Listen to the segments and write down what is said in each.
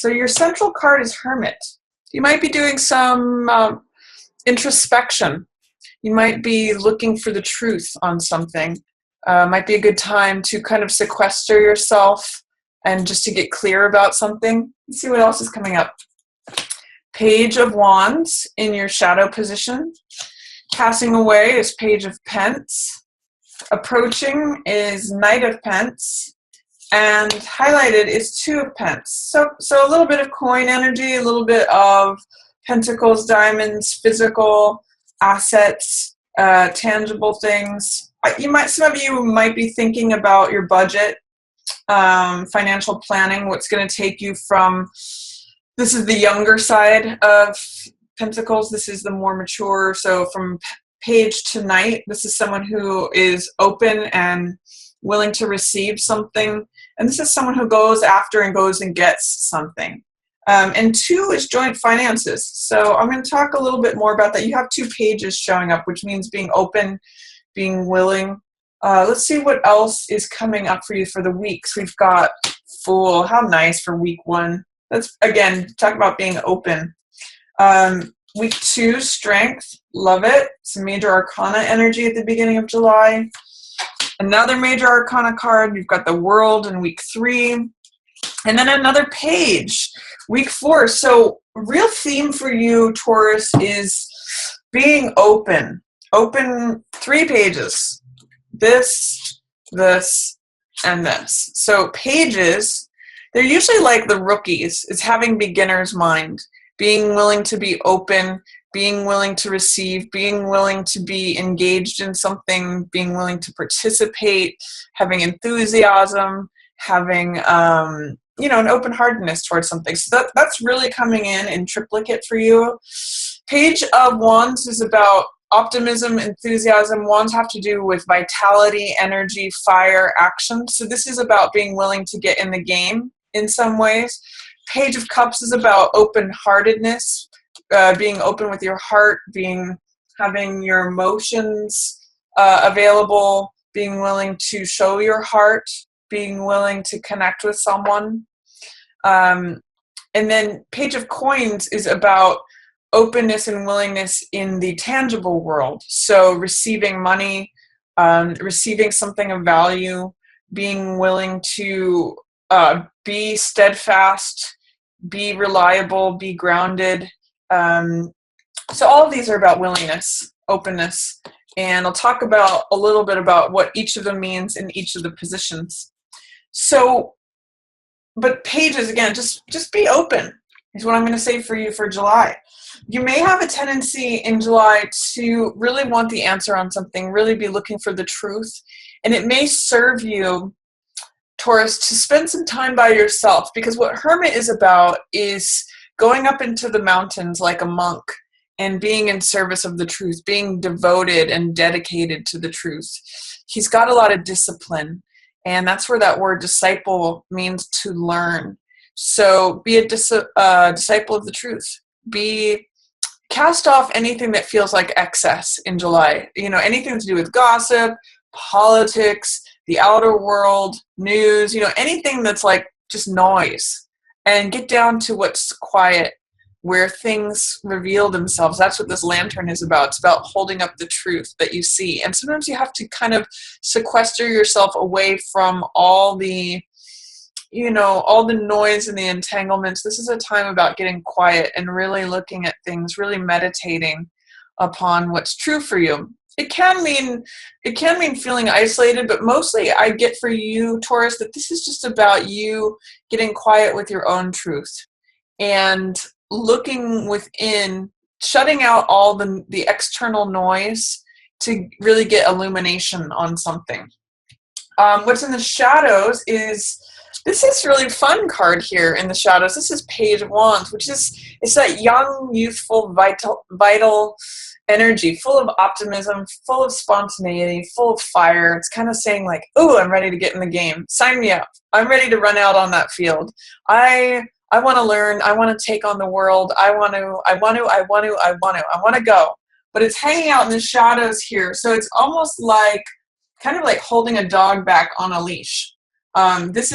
So your central card is Hermit. You might be doing some introspection. You might be looking for the truth on something. Might be a good time to kind of sequester yourself and just to get clear about something. Let's see what else is coming up. Page of Wands in your shadow position. Passing away is Page of Pence. Approaching is Knight of Pence. And highlighted is Two of Pence. So a little bit of coin energy, a little bit of pentacles, diamonds, physical assets, tangible things. Some of you might be thinking about your budget, financial planning, what's going to take you from, this is the younger side of Pentacles, this is the more mature, so from Page to Knight, this is someone who is open and willing to receive something, and this is someone who goes after and goes and gets something. And Two is joint finances, so I'm going to talk a little bit more about that. You have two pages showing up, which means being open, being willing. Let's see what else is coming up for you for the weeks. We've got Fool. How nice for week 1. That's, again, talk about being open. Week 2, Strength. Love it. Some major arcana energy at the beginning of July. Another major arcana card. You've got the World in week 3. And then another page. Week 4. So real theme for you, Taurus, is being open. Open 3 pages. This, and this. So pages, they're usually like the rookies. It's having beginner's mind, being willing to be open, being willing to receive, being willing to be engaged in something, being willing to participate, having enthusiasm, having an open-heartedness towards something. So that's really coming in triplicate for you. Page of Wands is about optimism, enthusiasm. Wands have to do with vitality, energy, fire, action. So this is about being willing to get in the game in some ways. Page of Cups is about open-heartedness, being open with your heart, having your emotions available, being willing to show your heart, being willing to connect with someone. And then Page of Coins is about openness and willingness in the tangible world. So receiving money, receiving something of value, being willing to be steadfast, be reliable, be grounded. So all of these are about willingness, openness, and I'll talk about a little bit about what each of them means in each of the positions. So, but pages, again, just be open is what I'm going to say for you for July. You may have a tendency in July to really want the answer on something, really be looking for the truth, and it may serve you, Taurus, to spend some time by yourself, because what Hermit is about is going up into the mountains like a monk and being in service of the truth, being devoted and dedicated to the truth. He's got a lot of discipline, and that's where that word disciple means to learn. So be a disciple of the truth. Cast off anything that feels like excess in July. Anything to do with gossip, politics, the outer world, news, anything that's like just noise. And get down to what's quiet, where things reveal themselves. That's what this lantern is about. It's about holding up the truth that you see. And sometimes you have to kind of sequester yourself away from all the noise and the entanglements. This is a time about getting quiet and really looking at things, really meditating upon what's true for you. It can mean feeling isolated, but mostly I get for you, Taurus, that this is just about you getting quiet with your own truth and looking within, shutting out all the external noise to really get illumination on something. What's in the shadows is, this is really fun card here in the shadows. This is Page of Wands, it's that young, youthful, vital energy, full of optimism, full of spontaneity, full of fire. It's kind of saying like, "Ooh, I'm ready to get in the game. Sign me up. I'm ready to run out on that field. I want to learn. I want to take on the world. I want to go." But it's hanging out in the shadows here. So it's almost like, kind of like holding a dog back on a leash. This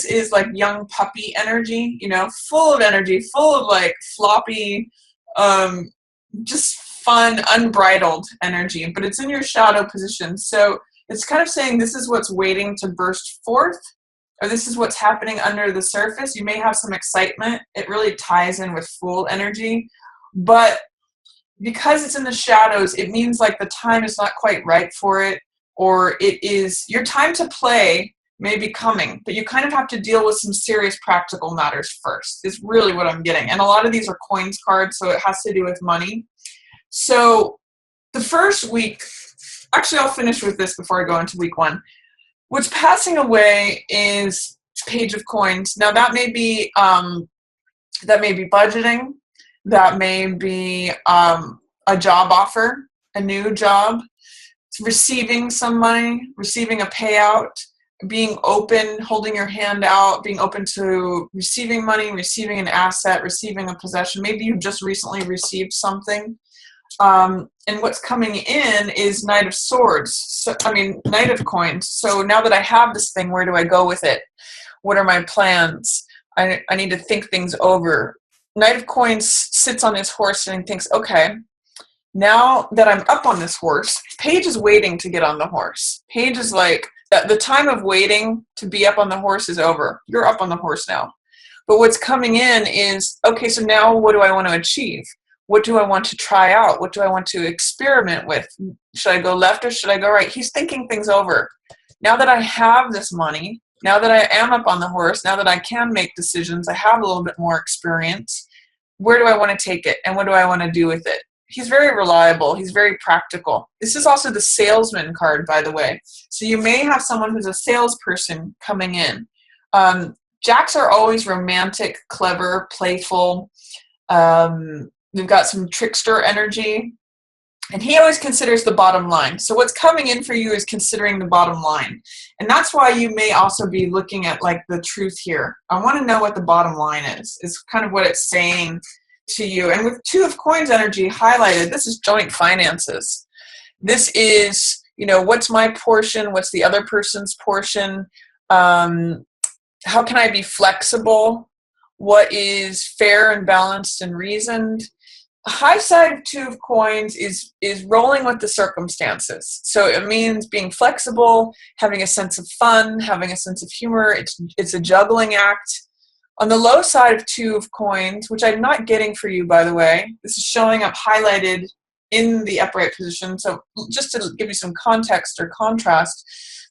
is like young puppy energy, full of energy, full of like floppy, just fun, unbridled energy, but it's in your shadow position. So it's kind of saying this is what's waiting to burst forth, or this is what's happening under the surface. You may have some excitement. It really ties in with Fool energy, but because it's in the shadows, it means like the time is not quite right for it, or it is your time to play may be coming, but you kind of have to deal with some serious practical matters first, is really what I'm getting. And a lot of these are coins cards, so it has to do with money. So the first week, actually I'll finish with this before I go into week 1. What's passing away is Page of Coins. Now that may be budgeting, that may be a job offer, a new job, receiving some money, receiving a payout, being open, holding your hand out, being open to receiving money, receiving an asset, receiving a possession. Maybe you just recently received something. And what's coming in is Knight of Swords. Knight of Coins. So now that I have this thing, where do I go with it? What are my plans? I need to think things over. Knight of Coins sits on his horse and thinks, okay, now that I'm up on this horse, Page is waiting to get on the horse. Page is like, the time of waiting to be up on the horse is over. You're up on the horse now. But what's coming in is, okay, so now what do I want to achieve? What do I want to try out? What do I want to experiment with? Should I go left or should I go right? He's thinking things over. Now that I have this money, now that I am up on the horse, now that I can make decisions, I have a little bit more experience, where do I want to take it? And what do I want to do with it? He's very reliable. He's very practical. This is also the salesman card, by the way. So you may have someone who's a salesperson coming in. Jacks are always romantic, clever, playful. We've got some trickster energy. And he always considers the bottom line. So what's coming in for you is considering the bottom line. And that's why you may also be looking at like the truth here. I want to know what the bottom line is kind of what it's saying to you. And with Two of Coins energy highlighted, this is joint finances. This is, what's my portion? What's the other person's portion? How can I be flexible? What is fair and balanced and reasoned? The high side of Two of Coins is rolling with the circumstances. So it means being flexible, having a sense of fun, having a sense of humor. It's a juggling act. On the low side of Two of Coins, which I'm not getting for you, by the way, this is showing up highlighted in the upright position. So just to give you some context or contrast,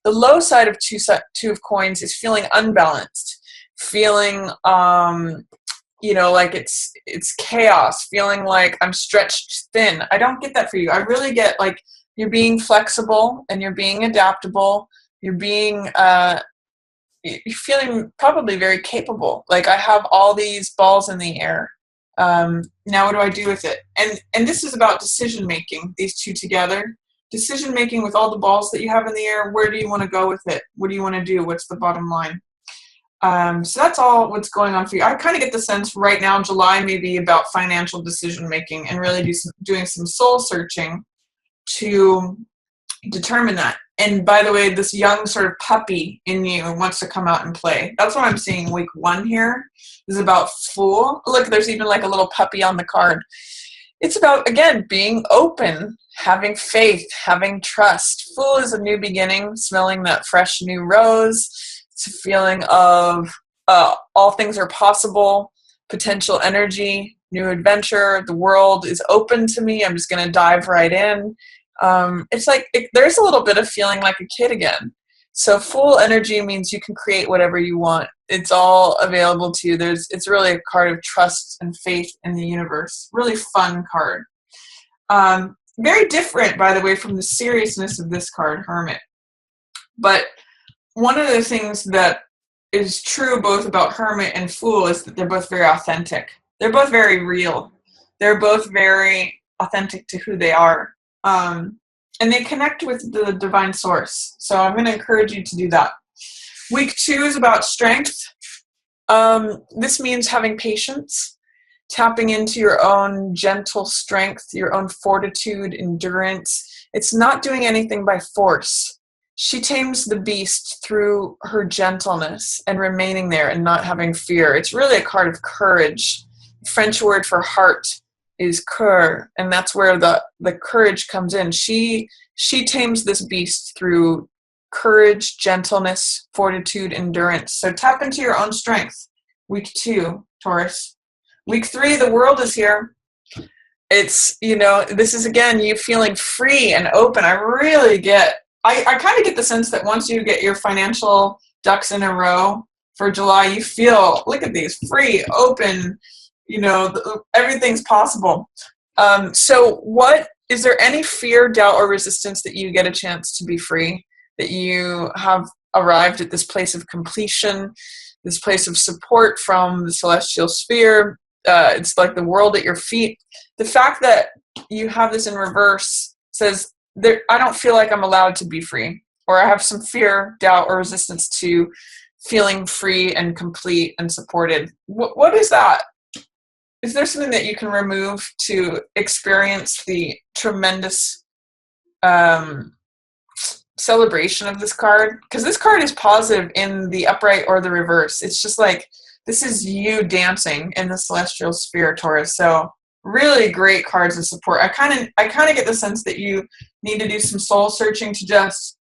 the low side of Two of Coins is feeling unbalanced, feeling like it's chaos, feeling like I'm stretched thin. I don't get that for you. I really get like you're being flexible and you're being adaptable. You're feeling probably very capable. Like I have all these balls in the air. Now what do I do with it? And this is about decision making, these two together. Decision making with all the balls that you have in the air. Where do you want to go with it? What do you want to do? What's the bottom line? So that's all what's going on for you. I kind of get the sense right now July may be about financial decision making and really doing some soul searching to determine that. And by the way, this young sort of puppy in you wants to come out and play. That's what I'm seeing week 1 here. This is about Fool. Look, there's even like a little puppy on the card. It's about, again, being open, having faith, having trust. Fool is a new beginning, smelling that fresh new rose. It's a feeling of all things are possible, potential energy, new adventure. The world is open to me. I'm just going to dive right in. It's like there's a little bit of feeling like a kid again. So Fool energy means you can create whatever you want. It's all available to you. It's really a card of trust and faith in the universe. Really fun card. Very different, by the way, from the seriousness of this card, Hermit. But one of the things that is true both about Hermit and Fool is that they're both very authentic. They're both very real. They're both very authentic to who they are. And they connect with the divine source. So I'm going to encourage you to do that. Week 2 is about strength. This means having patience, tapping into your own gentle strength, your own fortitude, endurance. It's not doing anything by force. She tames the beast through her gentleness and remaining there and not having fear. It's really a card of courage. French word for heart is cœur, and that's where the courage comes in. She tames this beast through courage, gentleness, fortitude, endurance. So tap into your own strength. Week 2, Taurus. Week 3, the world is here. It's, this is again you feeling free and open. I kind of get the sense that once you get your financial ducks in a row for July, you feel, look at these, free, open, everything's possible. So is there any fear, doubt, or resistance that you get a chance to be free, that you have arrived at this place of completion, this place of support from the celestial sphere? It's like the world at your feet. The fact that you have this in reverse says, I don't feel like I'm allowed to be free, or I have some fear, doubt, or resistance to feeling free and complete and supported. What is that? Is there something that you can remove to experience the tremendous celebration of this card? Because this card is positive in the upright or the reverse. It's just like, this is you dancing in the celestial sphere, Taurus. So really great cards of support. I kind of get the sense that you need to do some soul searching to just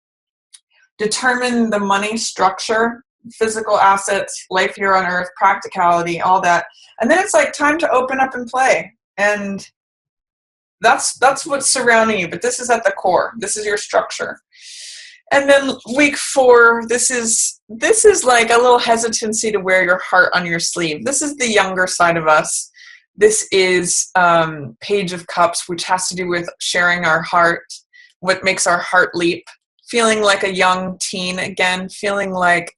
determine the money structure, physical assets, life here on earth, practicality, all that. And then it's like time to open up and play. And that's what's surrounding you. But this is at the core. This is your structure. And then week 4, this is like a little hesitancy to wear your heart on your sleeve. This is the younger side of us. This is Page of Cups, which has to do with sharing our heart, what makes our heart leap, feeling like a young teen again, feeling like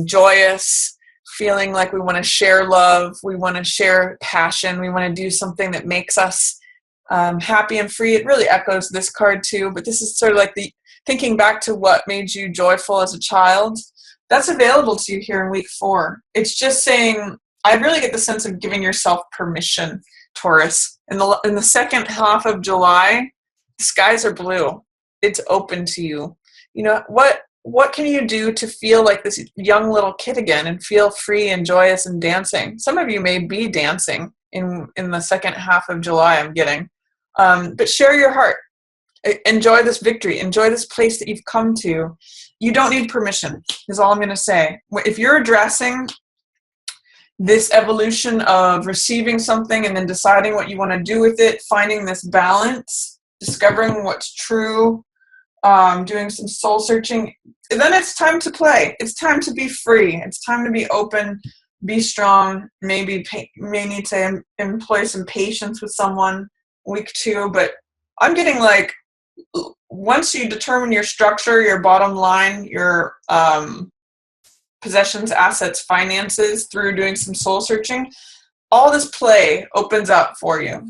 joyous, feeling like we want to share love, we want to share passion, we want to do something that makes us happy and free. It really echoes this card too, but this is sort of like the thinking back to what made you joyful as a child. That's available to you here in week 4. It's just saying, I really get the sense of giving yourself permission, Taurus. In the second half of July, the skies are blue. It's open to you. What can you do to feel like this young little kid again and feel free and joyous and dancing? Some of you may be dancing in the second half of July, I'm getting. But share your heart. Enjoy this victory. Enjoy this place that you've come to. You don't need permission, is all I'm going to say. If you're addressing this evolution of receiving something and then deciding what you want to do with it, finding this balance, discovering what's true, doing some soul searching, then it's time to play. It's time to be free. It's time to be open, be strong, may need to employ some patience with someone week 2, but I'm getting like, once you determine your structure, your bottom line, your possessions, assets, finances through doing some soul searching, all this play opens up for you.